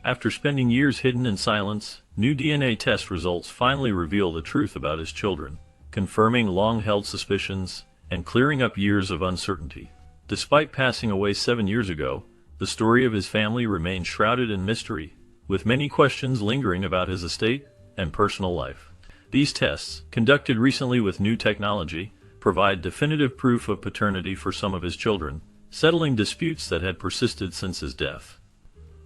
After spending years hidden in silence, new DNA test results finally reveal the truth about his children, confirming long-held suspicions and clearing up years of uncertainty. Despite passing away 7 years ago, the story of his family remains shrouded in mystery, with many questions lingering about his estate and personal life. These tests, conducted recently with new technology, provide definitive proof of paternity for some of his children, settling disputes that had persisted since his death.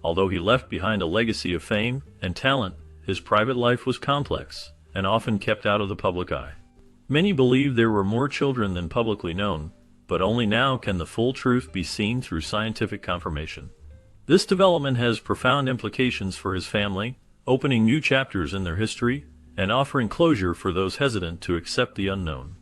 Although he left behind a legacy of fame and talent, his private life was complex and often kept out of the public eye. Many believe there were more children than publicly known, but only now can the full truth be seen through scientific confirmation. This development has profound implications for his family, opening new chapters in their history and offering closure for those hesitant to accept the unknown.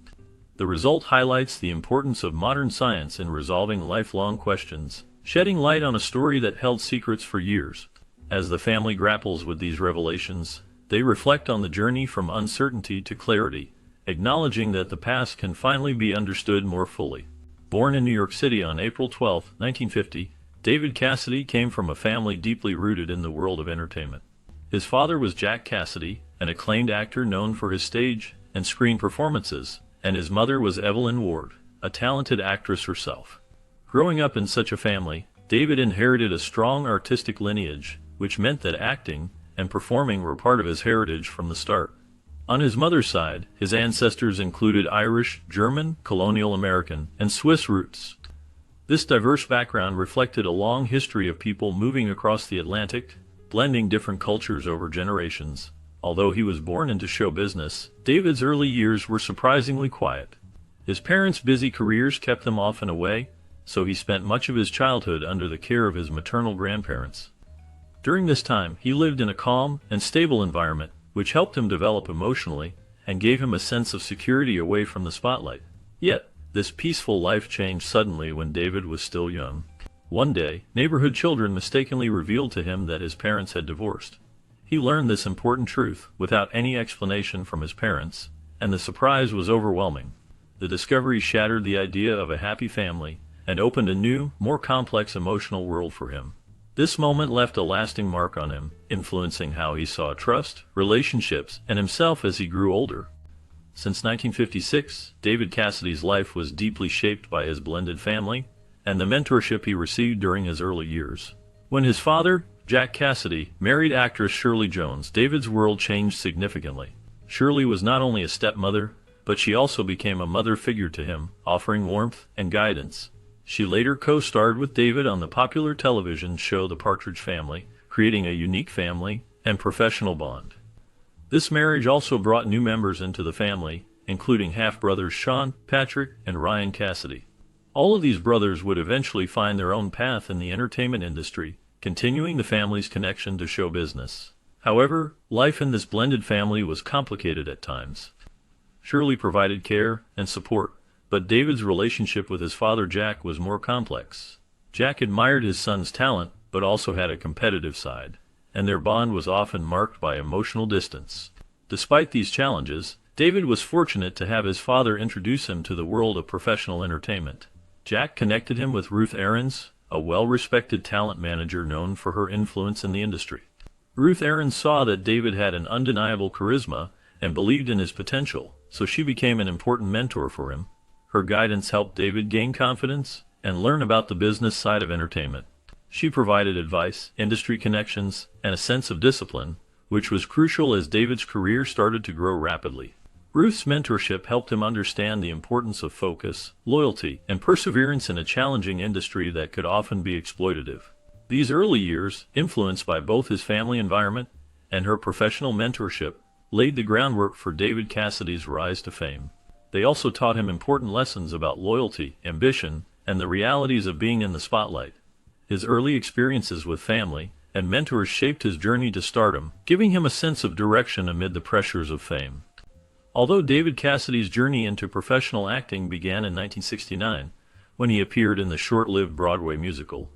The result highlights the importance of modern science in resolving lifelong questions, shedding light on a story that held secrets for years. As the family grapples with these revelations, they reflect on the journey from uncertainty to clarity, acknowledging that the past can finally be understood more fully. Born in New York City on April 12, 1950, David Cassidy came from a family deeply rooted in the world of entertainment. His father was Jack Cassidy, an acclaimed actor known for his stage and screen performances, and his mother was Evelyn Ward, a talented actress herself. Growing up in such a family, David inherited a strong artistic lineage, which meant that acting and performing were part of his heritage from the start. On his mother's side, his ancestors included Irish, German, colonial American, and Swiss roots. This diverse background reflected a long history of people moving across the Atlantic, blending different cultures over generations. Although he was born into show business, David's early years were surprisingly quiet. His parents' busy careers kept them often away, so he spent much of his childhood under the care of his maternal grandparents. During this time, he lived in a calm and stable environment, which helped him develop emotionally and gave him a sense of security away from the spotlight. Yet, this peaceful life changed suddenly when David was still young. One day, neighborhood children mistakenly revealed to him that his parents had divorced. He learned this important truth without any explanation from his parents, and the surprise was overwhelming. The discovery shattered the idea of a happy family and opened a new, more complex emotional world for him. This moment left a lasting mark on him, influencing how he saw trust, relationships, and himself as he grew older. Since 1956, David Cassidy's life was deeply shaped by his blended family and the mentorship he received during his early years. When his father, Jack Cassidy, married actress Shirley Jones, David's world changed significantly. Shirley was not only a stepmother, but she also became a mother figure to him, offering warmth and guidance. She later co-starred with David on the popular television show The Partridge Family, creating a unique family and professional bond. This marriage also brought new members into the family, including half-brothers Sean, Patrick, and Ryan Cassidy. All of these brothers would eventually find their own path in the entertainment industry, continuing the family's connection to show business. However, life in this blended family was complicated at times. Shirley provided care and support, but David's relationship with his father Jack was more complex. Jack admired his son's talent, but also had a competitive side, and their bond was often marked by emotional distance. Despite these challenges, David was fortunate to have his father introduce him to the world of professional entertainment. Jack connected him with Ruth Aarons, a well-respected talent manager known for her influence in the industry. Ruth Aarons saw that David had an undeniable charisma and believed in his potential, so she became an important mentor for him. Her guidance helped David gain confidence and learn about the business side of entertainment. She provided advice, industry connections, and a sense of discipline, which was crucial as David's career started to grow rapidly. Ruth's mentorship helped him understand the importance of focus, loyalty, and perseverance in a challenging industry that could often be exploitative. These early years, influenced by both his family environment and her professional mentorship, laid the groundwork for David Cassidy's rise to fame. They also taught him important lessons about loyalty, ambition, and the realities of being in the spotlight. His early experiences with family and mentors shaped his journey to stardom, giving him a sense of direction amid the pressures of fame. Although David Cassidy's journey into professional acting began in 1969, when he appeared in the short-lived Broadway musical,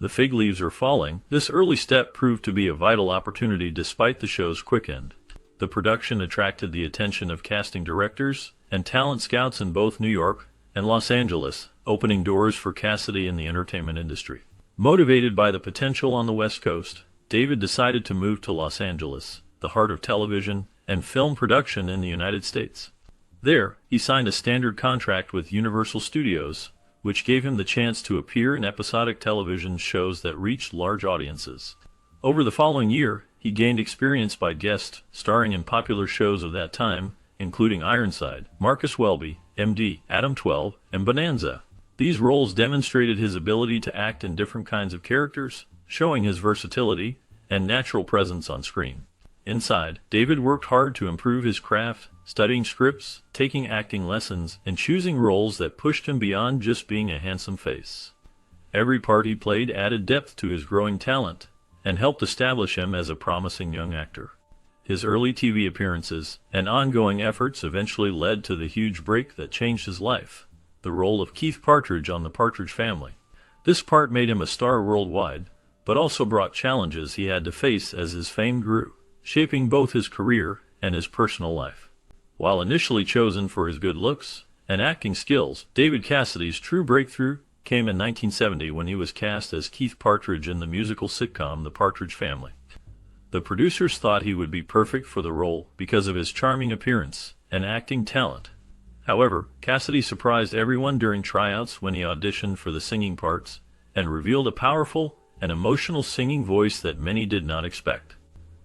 The Fig Leaves Are Falling, this early step proved to be a vital opportunity despite the show's quick end. The production attracted the attention of casting directors and talent scouts in both New York and Los Angeles, opening doors for Cassidy in the entertainment industry. Motivated by the potential on the West Coast, David decided to move to Los Angeles, the heart of television and film production in the United States. There, he signed a standard contract with Universal Studios, which gave him the chance to appear in episodic television shows that reached large audiences. Over the following year, he gained experience by guest starring in popular shows of that time, including Ironside, Marcus Welby, MD, Adam 12, and Bonanza. These roles demonstrated his ability to act in different kinds of characters, showing his versatility and natural presence on screen. Inside, David worked hard to improve his craft, studying scripts, taking acting lessons, and choosing roles that pushed him beyond just being a handsome face. Every part he played added depth to his growing talent and helped establish him as a promising young actor. His early TV appearances and ongoing efforts eventually led to the huge break that changed his life, the role of Keith Partridge on The Partridge Family. This part made him a star worldwide, but also brought challenges he had to face as his fame grew, shaping both his career and his personal life. While initially chosen for his good looks and acting skills, David Cassidy's true breakthrough came in 1970 when he was cast as Keith Partridge in the musical sitcom The Partridge Family. The producers thought he would be perfect for the role because of his charming appearance and acting talent. However, Cassidy surprised everyone during tryouts when he auditioned for the singing parts and revealed a powerful and emotional singing voice that many did not expect.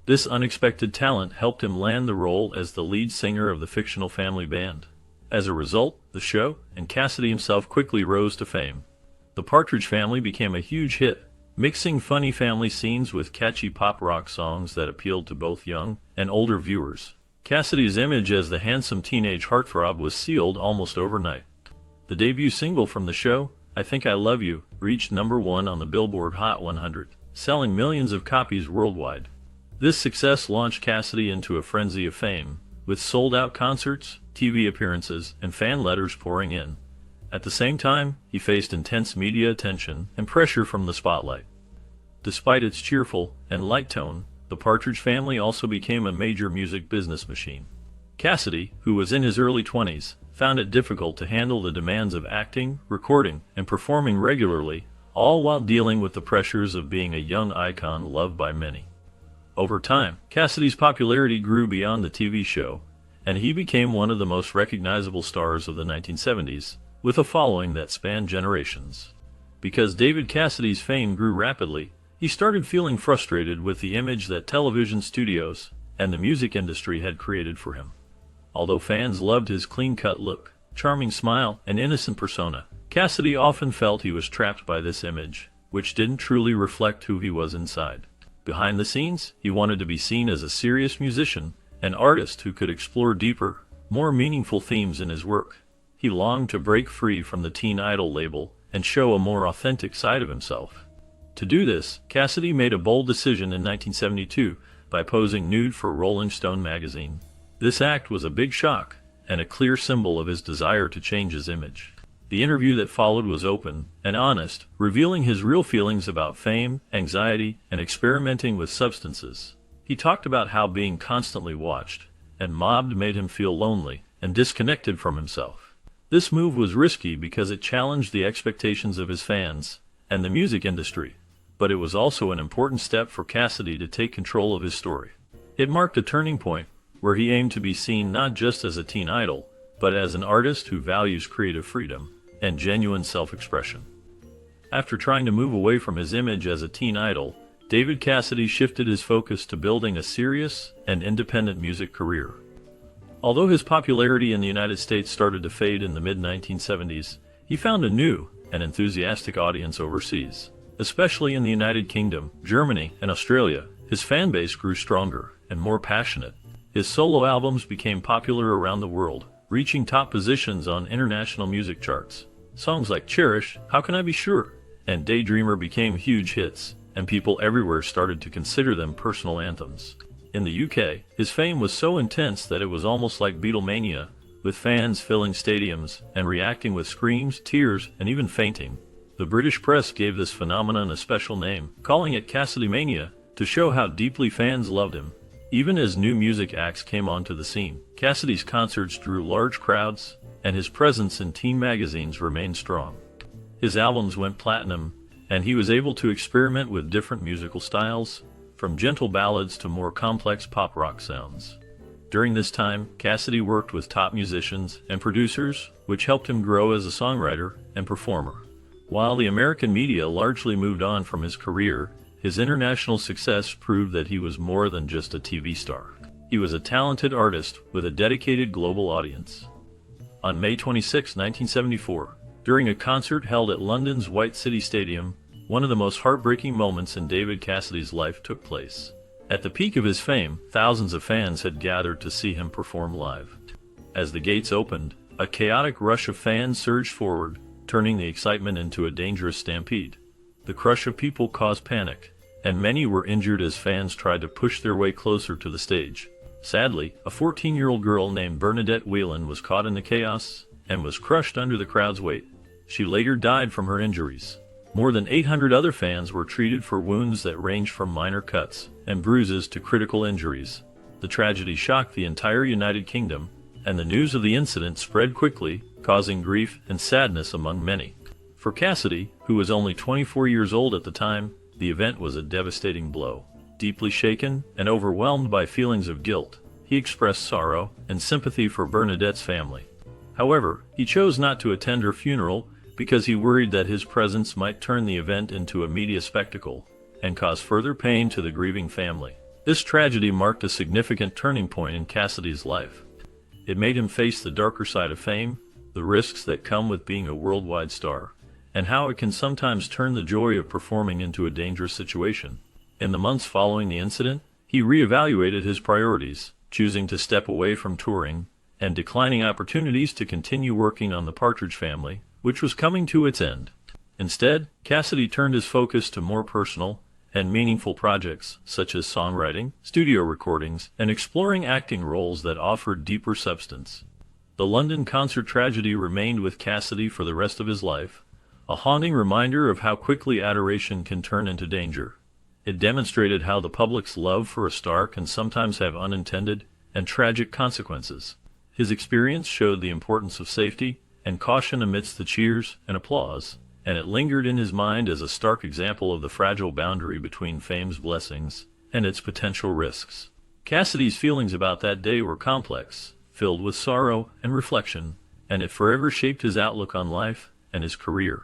This unexpected talent helped him land the role as the lead singer of the fictional family band. As a result, the show and Cassidy himself quickly rose to fame. The Partridge Family became a huge hit, mixing funny family scenes with catchy pop rock songs that appealed to both young and older viewers. Cassidy's image as the handsome teenage heartthrob was sealed almost overnight. The debut single from the show, I Think I Love You, reached #1 on the Billboard Hot 100, selling millions of copies worldwide. This success launched Cassidy into a frenzy of fame, with sold-out concerts, TV appearances, and fan letters pouring in. At the same time, he faced intense media attention and pressure from the spotlight. Despite its cheerful and light tone, The Partridge Family also became a major music business machine. Cassidy, who was in his early 20s, found it difficult to handle the demands of acting, recording, and performing regularly, all while dealing with the pressures of being a young icon loved by many. Over time, Cassidy's popularity grew beyond the TV show, and he became one of the most recognizable stars of the 1970s, with a following that spanned generations. Because David Cassidy's fame grew rapidly, he started feeling frustrated with the image that television studios and the music industry had created for him. Although fans loved his clean-cut look, charming smile, and innocent persona, Cassidy often felt he was trapped by this image, which didn't truly reflect who he was inside. Behind the scenes, he wanted to be seen as a serious musician, an artist who could explore deeper, more meaningful themes in his work. He longed to break free from the teen idol label and show a more authentic side of himself. To do this, Cassidy made a bold decision in 1972 by posing nude for Rolling Stone magazine. This act was a big shock and a clear symbol of his desire to change his image. The interview that followed was open and honest, revealing his real feelings about fame, anxiety, and experimenting with substances. He talked about how being constantly watched and mobbed made him feel lonely and disconnected from himself. This move was risky because it challenged the expectations of his fans and the music industry, but it was also an important step for Cassidy to take control of his story. It marked a turning point where he aimed to be seen not just as a teen idol, but as an artist who values creative freedom and genuine self-expression. After trying to move away from his image as a teen idol, David Cassidy shifted his focus to building a serious and independent music career. Although his popularity in the United States started to fade in the mid-1970s, he found a new and enthusiastic audience overseas. Especially in the United Kingdom, Germany, and Australia, his fan base grew stronger and more passionate. His solo albums became popular around the world, reaching top positions on international music charts. Songs like Cherish, How Can I Be Sure, and Daydreamer became huge hits, and people everywhere started to consider them personal anthems. In the UK, his fame was so intense that it was almost like Beatlemania, with fans filling stadiums and reacting with screams, tears, and even fainting. The British press gave this phenomenon a special name, calling it Cassidy Mania, to show how deeply fans loved him. Even as new music acts came onto the scene, Cassidy's concerts drew large crowds, and his presence in teen magazines remained strong. His albums went platinum, and he was able to experiment with different musical styles, from gentle ballads to more complex pop rock sounds. During this time, Cassidy worked with top musicians and producers, which helped him grow as a songwriter and performer. While the American media largely moved on from his career, his international success proved that he was more than just a TV star. He was a talented artist with a dedicated global audience. On May 26, 1974, during a concert held at London's White City Stadium, one of the most heartbreaking moments in David Cassidy's life took place. At the peak of his fame, thousands of fans had gathered to see him perform live. As the gates opened, a chaotic rush of fans surged forward, turning the excitement into a dangerous stampede. The crush of people caused panic, and many were injured as fans tried to push their way closer to the stage. Sadly, a 14-year-old girl named Bernadette Whelan was caught in the chaos and was crushed under the crowd's weight. She later died from her injuries. More than 800 other fans were treated for wounds that ranged from minor cuts and bruises to critical injuries. The tragedy shocked the entire United Kingdom, and the news of the incident spread quickly, causing grief and sadness among many. For Cassidy, who was only 24 years old at the time, the event was a devastating blow. Deeply shaken and overwhelmed by feelings of guilt, he expressed sorrow and sympathy for Bernadette's family. However, he chose not to attend her funeral because he worried that his presence might turn the event into a media spectacle and cause further pain to the grieving family. This tragedy marked a significant turning point in Cassidy's life. It made him face the darker side of fame, the risks that come with being a worldwide star, and how it can sometimes turn the joy of performing into a dangerous situation. In the months following the incident, he reevaluated his priorities, choosing to step away from touring and declining opportunities to continue working on the Partridge Family, which was coming to its end. Instead, Cassidy turned his focus to more personal and meaningful projects such as songwriting, studio recordings, and exploring acting roles that offered deeper substance. The London concert tragedy remained with Cassidy for the rest of his life, a haunting reminder of how quickly adoration can turn into danger. It demonstrated how the public's love for a star can sometimes have unintended and tragic consequences. His experience showed the importance of safety and caution amidst the cheers and applause, and it lingered in his mind as a stark example of the fragile boundary between fame's blessings and its potential risks. Cassidy's feelings about that day were complex, filled with sorrow and reflection, and it forever shaped his outlook on life and his career.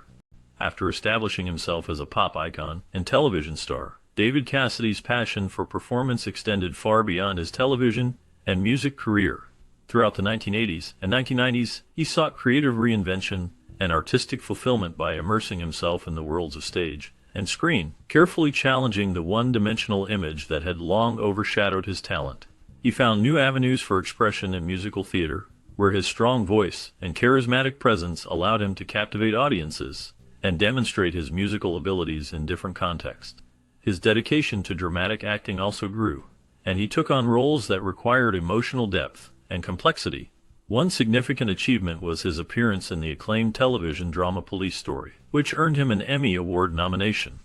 After establishing himself as a pop icon and television star, David Cassidy's passion for performance extended far beyond his television and music career. Throughout the 1980s and 1990s, he sought creative reinvention and artistic fulfillment by immersing himself in the worlds of stage and screen, carefully challenging the one-dimensional image that had long overshadowed his talent. He found new avenues for expression in musical theater, where his strong voice and charismatic presence allowed him to captivate audiences and demonstrate his musical abilities in different contexts. His dedication to dramatic acting also grew, and he took on roles that required emotional depth and complexity. One significant achievement was his appearance in the acclaimed television drama Police Story, which earned him an Emmy Award nomination.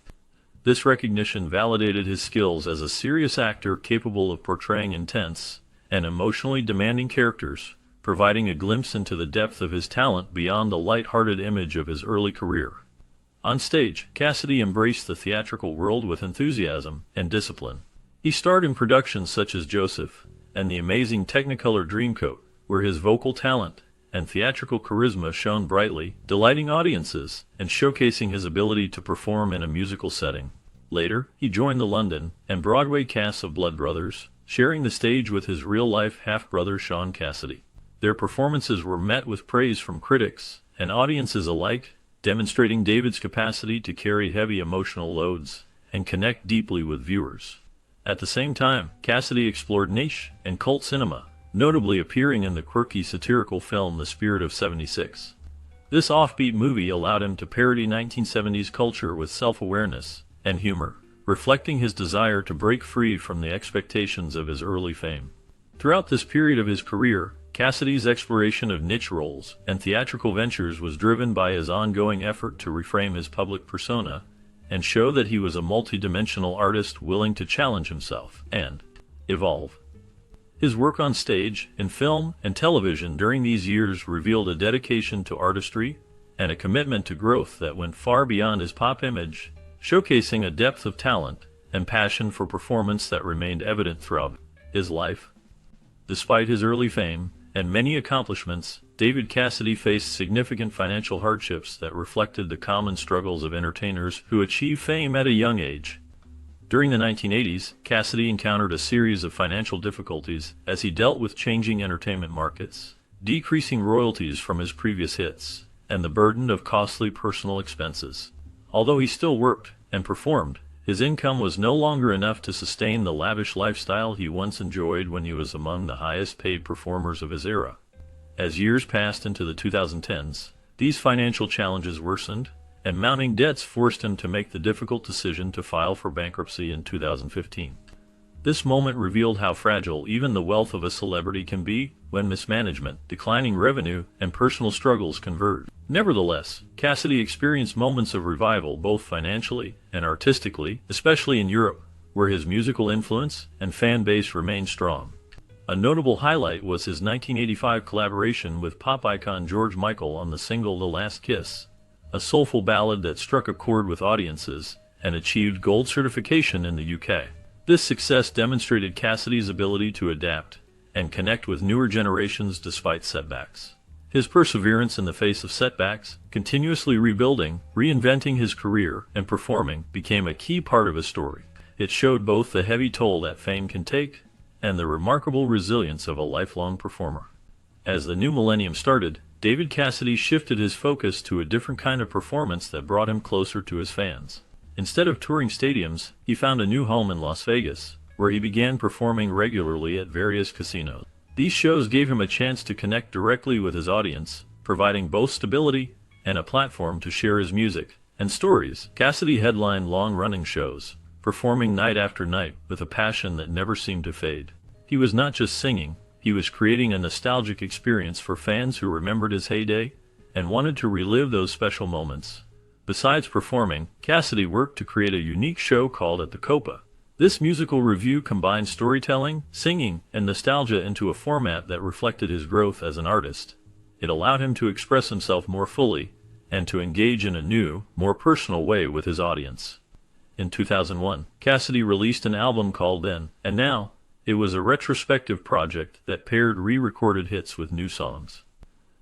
This recognition validated his skills as a serious actor capable of portraying intense and emotionally demanding characters, providing a glimpse into the depth of his talent beyond the light-hearted image of his early career. On stage, Cassidy embraced the theatrical world with enthusiasm and discipline. He starred in productions such as Joseph and the amazing Technicolor Dreamcoat, where his vocal talent and theatrical charisma shone brightly, delighting audiences and showcasing his ability to perform in a musical setting. Later, he joined the London and Broadway casts of Blood Brothers, sharing the stage with his real-life half-brother Sean Cassidy. Their performances were met with praise from critics and audiences alike, demonstrating David's capacity to carry heavy emotional loads and connect deeply with viewers. At the same time, Cassidy explored niche and cult cinema, notably appearing in the quirky satirical film The Spirit of 76. This offbeat movie allowed him to parody 1970s culture with self-awareness and humor, reflecting his desire to break free from the expectations of his early fame. Throughout this period of his career, Cassidy's exploration of niche roles and theatrical ventures was driven by his ongoing effort to reframe his public persona and show that he was a multi-dimensional artist willing to challenge himself and evolve. His work on stage, in film, and television during these years revealed a dedication to artistry and a commitment to growth that went far beyond his pop image, showcasing a depth of talent and passion for performance that remained evident throughout his life. Despite his early fame and many accomplishments, David Cassidy faced significant financial hardships that reflected the common struggles of entertainers who achieve fame at a young age. During the 1980s, Cassidy encountered a series of financial difficulties as he dealt with changing entertainment markets, decreasing royalties from his previous hits, and the burden of costly personal expenses. Although he still worked and performed, his income was no longer enough to sustain the lavish lifestyle he once enjoyed when he was among the highest-paid performers of his era. As years passed into the 2010s, these financial challenges worsened, and mounting debts forced him to make the difficult decision to file for bankruptcy in 2015. This moment revealed how fragile even the wealth of a celebrity can be when mismanagement, declining revenue, and personal struggles converge. Nevertheless, Cassidy experienced moments of revival both financially and artistically, especially in Europe, where his musical influence and fan base remained strong. A notable highlight was his 1985 collaboration with pop icon George Michael on the single The Last Kiss, a soulful ballad that struck a chord with audiences and achieved gold certification in the UK. This success demonstrated Cassidy's ability to adapt and connect with newer generations despite setbacks. His perseverance in the face of setbacks, continuously rebuilding, reinventing his career, and performing became a key part of his story. It showed both the heavy toll that fame can take and the remarkable resilience of a lifelong performer. As the new millennium started, David Cassidy shifted his focus to a different kind of performance that brought him closer to his fans. Instead of touring stadiums, he found a new home in Las Vegas, where he began performing regularly at various casinos. These shows gave him a chance to connect directly with his audience, providing both stability and a platform to share his music and stories. Cassidy headlined long-running shows, performing night after night with a passion that never seemed to fade. He was not just singing, he was creating a nostalgic experience for fans who remembered his heyday and wanted to relive those special moments. Besides performing, Cassidy worked to create a unique show called At the Copa. This musical revue combined storytelling, singing, and nostalgia into a format that reflected his growth as an artist. It allowed him to express himself more fully and to engage in a new, more personal way with his audience. In 2001, Cassidy released an album called Then and Now. It was a retrospective project that paired re-recorded hits with new songs.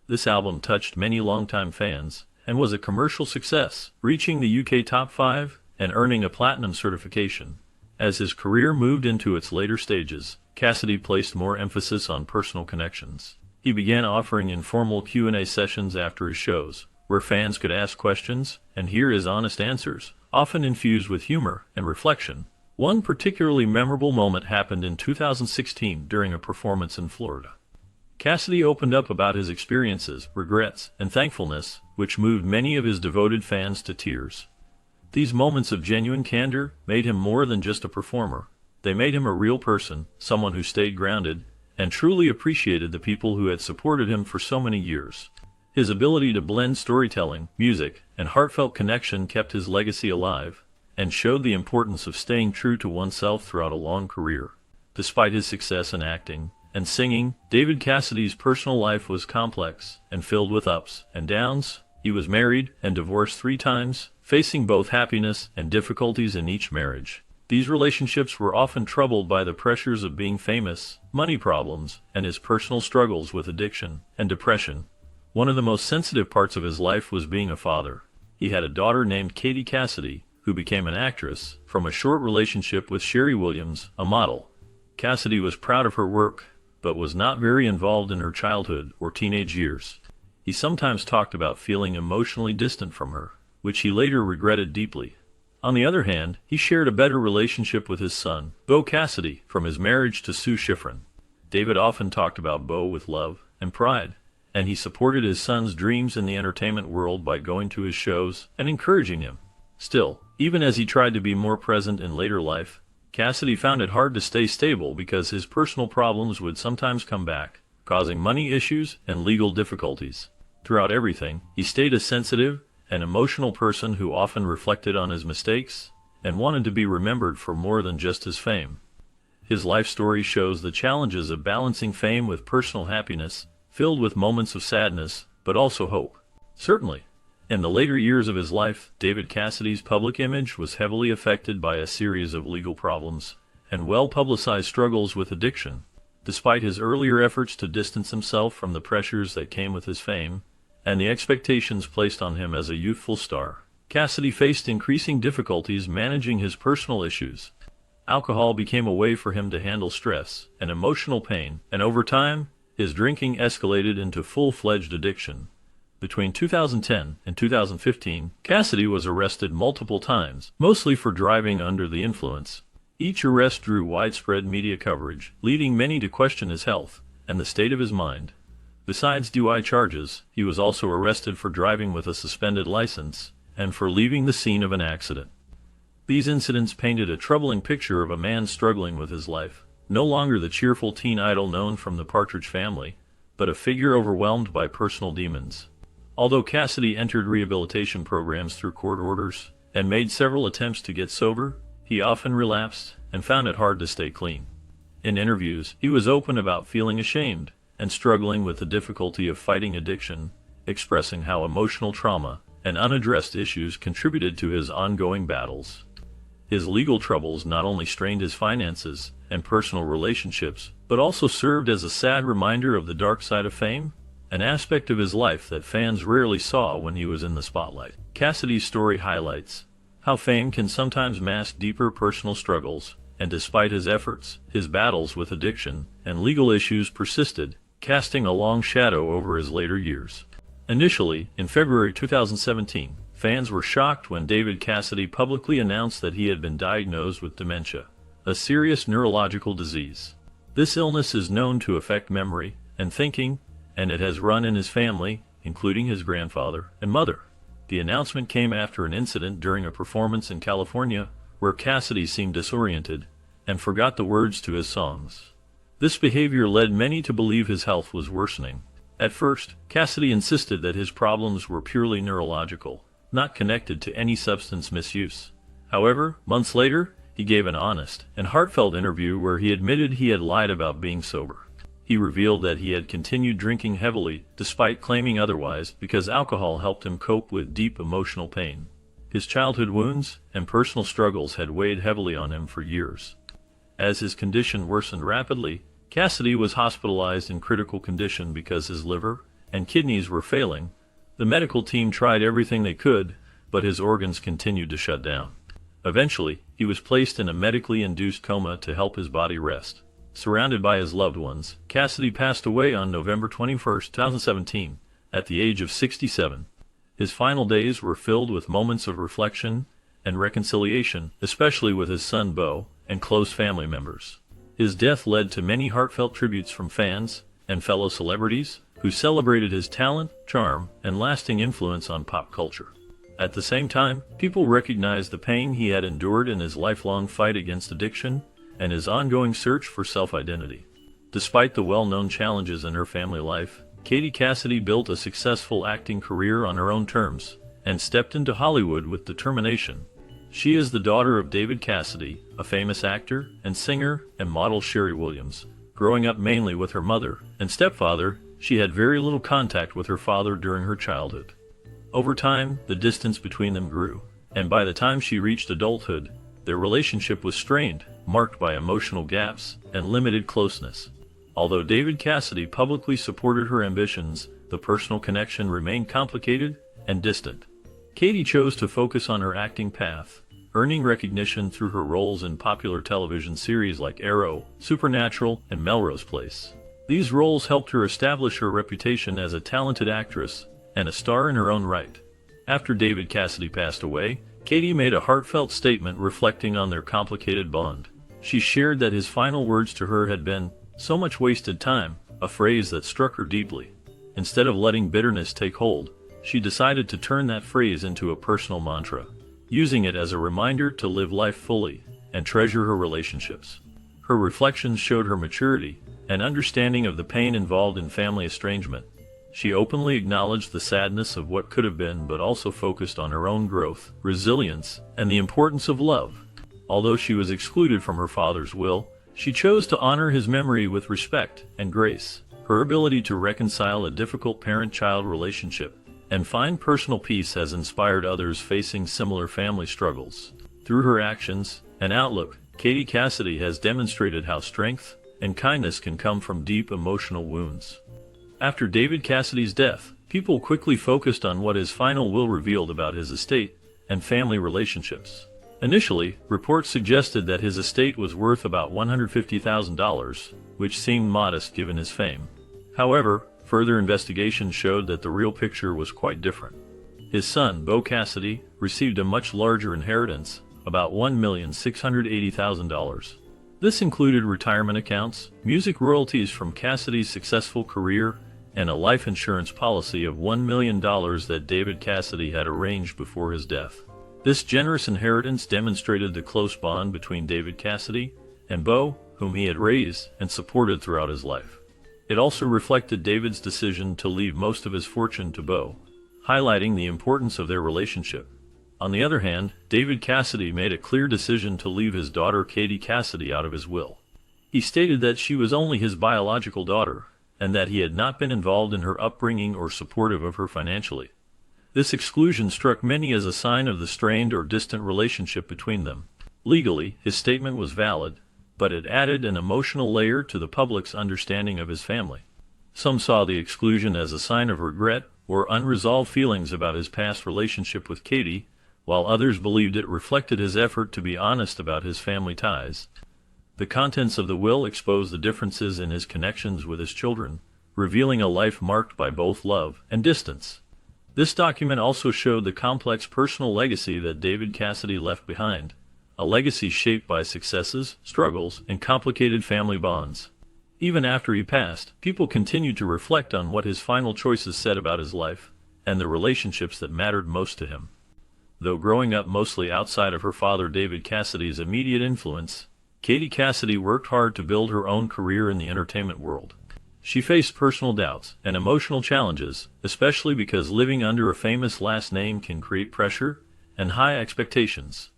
This album touched many longtime fans and was a commercial success, reaching the UK top 5 and earning a platinum certification. As his career moved into its later stages, Cassidy placed more emphasis on personal connections. He began offering informal Q&A sessions after his shows, where fans could ask questions and hear his honest answers, often infused with humor and reflection. One particularly memorable moment happened in 2016 during a performance in Florida. Cassidy opened up about his experiences, regrets, and thankfulness, which moved many of his devoted fans to tears. These moments of genuine candor made him more than just a performer. They made him a real person, someone who stayed grounded and truly appreciated the people who had supported him for so many years. His ability to blend storytelling, music, and heartfelt connection kept his legacy alive and showed the importance of staying true to oneself throughout a long career. Despite his success in acting and singing, David Cassidy's personal life was complex and filled with ups and downs. He was married and divorced 3 times, facing both happiness and difficulties in each marriage. These relationships were often troubled by the pressures of being famous, money problems, and his personal struggles with addiction and depression. One of the most sensitive parts of his life was being a father. He had a daughter named Katie Cassidy, who became an actress, from a short relationship with Sherry Williams, a model. Cassidy was proud of her work, but was not very involved in her childhood or teenage years. He sometimes talked about feeling emotionally distant from her, which he later regretted deeply. On the other hand, he shared a better relationship with his son, Beau Cassidy, from his marriage to Sue Schifrin. David often talked about Beau with love and pride, and he supported his son's dreams in the entertainment world by going to his shows and encouraging him. Still, even as he tried to be more present in later life, Cassidy found it hard to stay stable because his personal problems would sometimes come back, causing money issues and legal difficulties. Throughout everything, he stayed a sensitive and emotional person who often reflected on his mistakes and wanted to be remembered for more than just his fame. His life story shows the challenges of balancing fame with personal happiness, filled with moments of sadness, but also hope. Certainly, In the later years of his life, David Cassidy's public image was heavily affected by a series of legal problems and well-publicized struggles with addiction. Despite his earlier efforts to distance himself from the pressures that came with his fame and the expectations placed on him as a youthful star, Cassidy faced increasing difficulties managing his personal issues. Alcohol became a way for him to handle stress and emotional pain, and over time, his drinking escalated into full-fledged addiction. Between 2010 and 2015, Cassidy was arrested multiple times, mostly for driving under the influence. Each arrest drew widespread media coverage, leading many to question his health and the state of his mind. Besides DUI charges, he was also arrested for driving with a suspended license and for leaving the scene of an accident. These incidents painted a troubling picture of a man struggling with his life, no longer the cheerful teen idol known from the Partridge Family, but a figure overwhelmed by personal demons. Although Cassidy entered rehabilitation programs through court orders and made several attempts to get sober, he often relapsed and found it hard to stay clean. In interviews, he was open about feeling ashamed and struggling with the difficulty of fighting addiction, expressing how emotional trauma and unaddressed issues contributed to his ongoing battles. His legal troubles not only strained his finances and personal relationships, but also served as a sad reminder of the dark side of fame, an aspect of his life that fans rarely saw when he was in the spotlight. Cassidy's story highlights how fame can sometimes mask deeper personal struggles, and despite his efforts, his battles with addiction and legal issues persisted, casting a long shadow over his later years. Initially, in February 2017, fans were shocked when David Cassidy publicly announced that he had been diagnosed with dementia, a serious neurological disease. This illness is known to affect memory and thinking, and it has run in his family, including his grandfather and mother. The announcement came after an incident during a performance in California where Cassidy seemed disoriented and forgot the words to his songs. This behavior led many to believe his health was worsening. At first, Cassidy insisted that his problems were purely neurological, not connected to any substance misuse. However, months later, he gave an honest and heartfelt interview where he admitted he had lied about being sober. He revealed that he had continued drinking heavily, despite claiming otherwise, because alcohol helped him cope with deep emotional pain. His childhood wounds and personal struggles had weighed heavily on him for years. As his condition worsened rapidly, Cassidy was hospitalized in critical condition because his liver and kidneys were failing. The medical team tried everything they could, but his organs continued to shut down. Eventually, he was placed in a medically induced coma to help his body rest. Surrounded by his loved ones, Cassidy passed away on November 21, 2017, at the age of 67. His final days were filled with moments of reflection and reconciliation, especially with his son Beau and close family members. His death led to many heartfelt tributes from fans and fellow celebrities who celebrated his talent, charm, and lasting influence on pop culture. At the same time, people recognized the pain he had endured in his lifelong fight against addiction and his ongoing search for self-identity. Despite the well-known challenges in her family life, Katie Cassidy built a successful acting career on her own terms and stepped into Hollywood with determination. She is the daughter of David Cassidy, a famous actor and singer, and model Sherry Williams. Growing up mainly with her mother and stepfather, she had very little contact with her father during her childhood. Over time, the distance between them grew, and by the time she reached adulthood, their relationship was strained, marked by emotional gaps and limited closeness. Although David Cassidy publicly supported her ambitions, the personal connection remained complicated and distant. Katie chose to focus on her acting path, earning recognition through her roles in popular television series like Arrow, Supernatural, and Melrose Place. These roles helped her establish her reputation as a talented actress and a star in her own right. After David Cassidy passed away, Katie made a heartfelt statement reflecting on their complicated bond. She shared that his final words to her had been, "So much wasted time," a phrase that struck her deeply. Instead of letting bitterness take hold, she decided to turn that phrase into a personal mantra, using it as a reminder to live life fully and treasure her relationships. Her reflections showed her maturity and understanding of the pain involved in family estrangement. She openly acknowledged the sadness of what could have been, but also focused on her own growth, resilience, and the importance of love. Although she was excluded from her father's will, she chose to honor his memory with respect and grace. Her ability to reconcile a difficult parent-child relationship and find personal peace has inspired others facing similar family struggles. Through her actions and outlook, Katie Cassidy has demonstrated how strength and kindness can come from deep emotional wounds. After David Cassidy's death, people quickly focused on what his final will revealed about his estate and family relationships. Initially, reports suggested that his estate was worth about $150,000, which seemed modest given his fame. However, further investigation showed that the real picture was quite different. His son, Bo Cassidy, received a much larger inheritance, about $1,680,000. This included retirement accounts, music royalties from Cassidy's successful career, and a life insurance policy of $1 million that David Cassidy had arranged before his death. This generous inheritance demonstrated the close bond between David Cassidy and Bo, whom he had raised and supported throughout his life. It also reflected David's decision to leave most of his fortune to Bo, highlighting the importance of their relationship. On the other hand, David Cassidy made a clear decision to leave his daughter Katie Cassidy out of his will. He stated that she was only his biological daughter, and that he had not been involved in her upbringing or supportive of her financially. This exclusion struck many as a sign of the strained or distant relationship between them. Legally, his statement was valid, but it added an emotional layer to the public's understanding of his family. Some saw the exclusion as a sign of regret or unresolved feelings about his past relationship with Katie, while others believed it reflected his effort to be honest about his family ties. The contents of the will exposed the differences in his connections with his children, revealing a life marked by both love and distance. This document also showed the complex personal legacy that David Cassidy left behind, a legacy shaped by successes, struggles, and complicated family bonds. Even after he passed, people continued to reflect on what his final choices said about his life and the relationships that mattered most to him. Though growing up mostly outside of her father David Cassidy's immediate influence, Katie Cassidy worked hard to build her own career in the entertainment world. She faced personal doubts and emotional challenges, especially because living under a famous last name can create pressure and high expectations.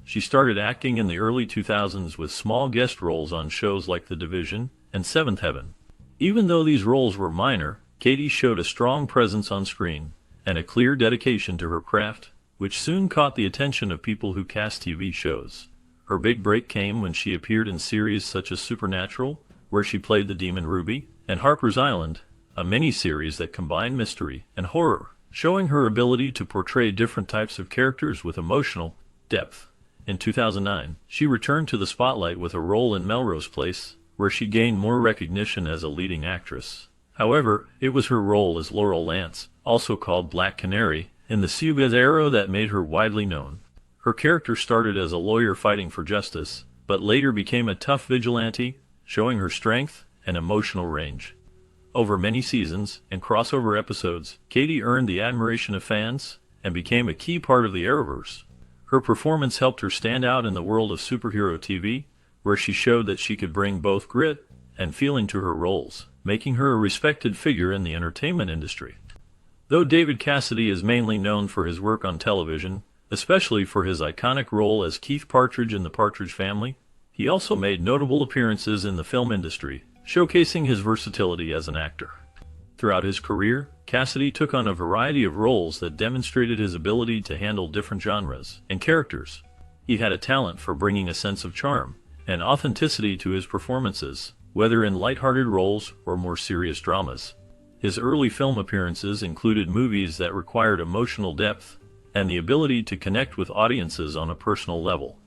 She started acting in the early 2000s with small guest roles on shows like The Division and Seventh Heaven. Even though these roles were minor, Katie showed a strong presence on screen and a clear dedication to her craft, which soon caught the attention of people who cast TV shows. Her big break came when she appeared in series such as Supernatural, where she played the demon Ruby, and Harper's Island, a mini-series that combined mystery and horror, showing her ability to portray different types of characters with emotional depth. In 2009, she returned to the spotlight with a role in Melrose Place, where she gained more recognition as a leading actress. However, it was her role as Laurel Lance, also called Black Canary, in the CBS era that made her widely known. Her character started as a lawyer fighting for justice, but later became a tough vigilante, showing her strength and emotional range. Over many seasons and crossover episodes, Katie earned the admiration of fans and became a key part of the Arrowverse. Her performance helped her stand out in the world of superhero TV, where she showed that she could bring both grit and feeling to her roles, making her a respected figure in the entertainment industry. Though David Cassidy is mainly known for his work on television, especially for his iconic role as Keith Partridge in The Partridge Family, he also made notable appearances in the film industry, showcasing his versatility as an actor. Throughout his career, Cassidy took on a variety of roles that demonstrated his ability to handle different genres and characters. He had a talent for bringing a sense of charm and authenticity to his performances, whether in lighthearted roles or more serious dramas. His early film appearances included movies that required emotional depth and the ability to connect with audiences on a personal level.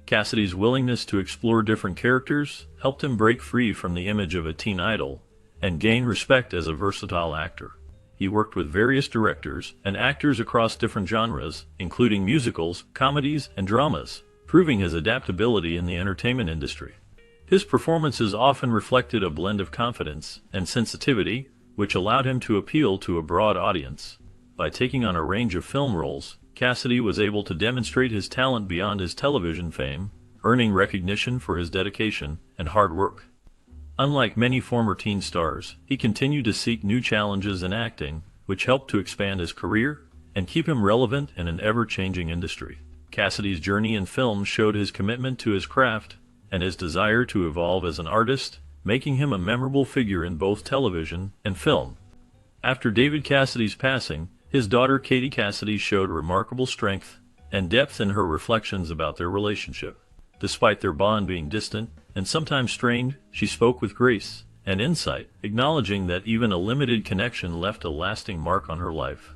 Cassidy's willingness to explore different characters helped him break free from the image of a teen idol and gain respect as a versatile actor. He worked with various directors and actors across different genres, including musicals, comedies, and dramas, proving his adaptability in the entertainment industry. His performances often reflected a blend of confidence and sensitivity, which allowed him to appeal to a broad audience. By taking on a range of film roles, Cassidy was able to demonstrate his talent beyond his television fame, earning recognition for his dedication and hard work. Unlike many former teen stars, he continued to seek new challenges in acting, which helped to expand his career and keep him relevant in an ever-changing industry. Cassidy's journey in film showed his commitment to his craft and his desire to evolve as an artist, making him a memorable figure in both television and film. After David Cassidy's passing, His daughter Katie Cassidy showed remarkable strength and depth in her reflections about their relationship. Despite their bond being distant and sometimes strained, she spoke with grace and insight, acknowledging that even a limited connection left a lasting mark on her life.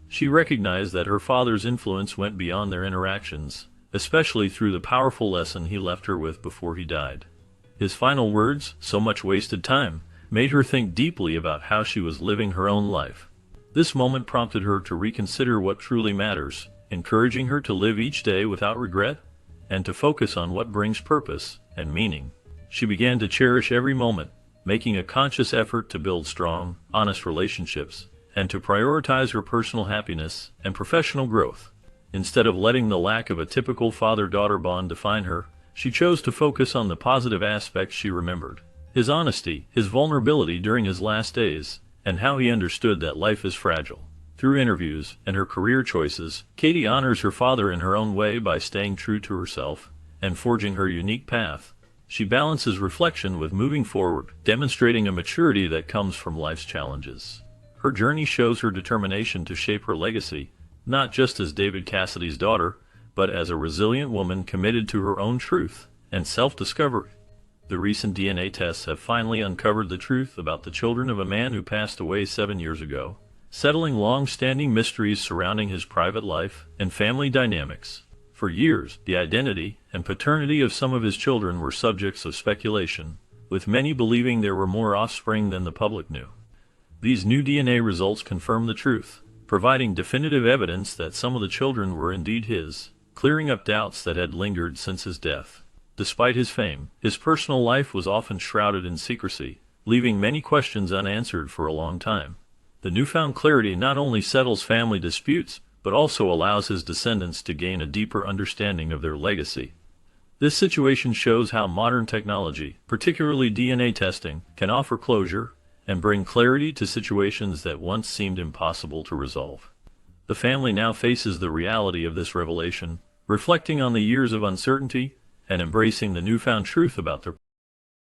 She recognized that her father's influence went beyond their interactions, especially through the powerful lesson he left her with before he died. His final words, "So much wasted time," made her think deeply about how she was living her own life. This moment prompted her to reconsider what truly matters, encouraging her to live each day without regret and to focus on what brings purpose and meaning. She began to cherish every moment, making a conscious effort to build strong, honest relationships and to prioritize her personal happiness and professional growth. Instead of letting the lack of a typical father-daughter bond define her, she chose to focus on the positive aspects she remembered. His honesty, his vulnerability during his last days, and how he understood that life is fragile. Through interviews and her career choices, Katie honors her father in her own way by staying true to herself and forging her unique path. She balances reflection with moving forward, demonstrating a maturity that comes from life's challenges. Her journey shows her determination to shape her legacy, not just as David Cassidy's daughter, but as a resilient woman committed to her own truth and self-discovery. The recent DNA tests have finally uncovered the truth about the children of a man who passed away 7 years ago, settling long-standing mysteries surrounding his private life and family dynamics. For years, the identity and paternity of some of his children were subjects of speculation, with many believing there were more offspring than the public knew. These new DNA results confirm the truth, providing definitive evidence that some of the children were indeed his, clearing up doubts that had lingered since his death. Despite his fame, his personal life was often shrouded in secrecy, leaving many questions unanswered for a long time. The newfound clarity not only settles family disputes, but also allows his descendants to gain a deeper understanding of their legacy. This situation shows how modern technology, particularly DNA testing, can offer closure and bring clarity to situations that once seemed impossible to resolve. The family now faces the reality of this revelation, reflecting on the years of uncertainty and embracing the newfound truth about their